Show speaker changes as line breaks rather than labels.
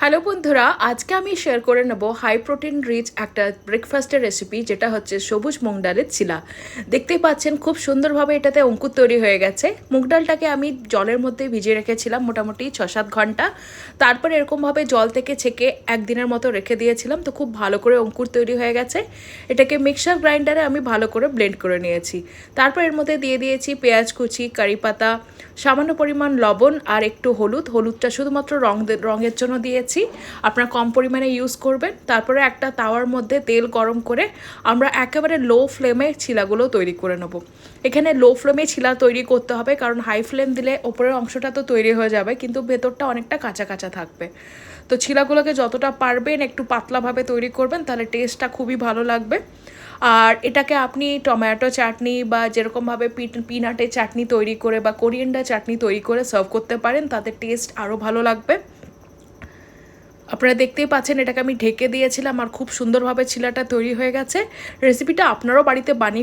Hello বন্ধুরা, আজকে আমি শেয়ার করে নেব হাই প্রোটিন রিচ একটা ব্রেকফাস্টের রেসিপি, যেটা হচ্ছে সবুজ মুগ ডালের চিলা। দেখতেই পাচ্ছেন খুব সুন্দরভাবে এটাতে অঙ্কুর তৈরি হয়ে গেছে। মুগ ডালটাকে আমি জলের মধ্যে ভিজিয়ে রেখেছিলাম মোটামুটি 6-7 ঘন্টা। তারপরে এরকমভাবে জল থেকে ছেঁকে একদিনের মতো রেখে দিয়েছিলাম, তো খুব ভালো করে অঙ্কুর তৈরি হয়ে গেছে। এটাকে মিক্সার গ্রাইন্ডারে আমি ভালো করে ব্লেন্ড করে নিয়েছি। তারপর এর মধ্যে দিয়ে দিয়েছি পেঁয়াজ কুচি, কারি পাতা, সামান্য পরিমাণ লবণ আর একটু হলুদটা শুধুমাত্র রঙের জন্য দিয়েছি। আপনারা কম পরিমাণে ইউজ করবেন। তারপরে একটা তাওয়ার মধ্যে তেল গরম করে আমরা একেবারে লো ফ্লেমে ছিলাগুলো তৈরি করে নেব। এখানে লো ফ্লেমে ছিলা তৈরি করতে হবে, কারণ হাই ফ্লেম দিলে ওপরের অংশটা তো তৈরি হয়ে যাবে কিন্তু ভেতরটা অনেকটা কাঁচা কাঁচা থাকবে। তো ছিলাগুলোকে যতটা পারবেন একটু পাতলাভাবে তৈরি করবেন, তাহলে টেস্টটা খুবই ভালো লাগবে। আর এটাকে আপনি টমেটো চাটনি বা যেরকমভাবে পিনাটের চাটনি তৈরি করে বা কোরিয়েন্ডার চাটনি তৈরি করে সার্ভ করতে পারেন, তাতে টেস্ট আরও ভালো লাগবে। আপনারা দেখতেই পাচ্ছেন এটাকে আমি ঢেকে দিয়েছিলাম আর খুব সুন্দরভাবে চিলাটা তৈরি হয়ে গেছে। রেসিপিটা আপনারাও বাড়িতে বানিয়ে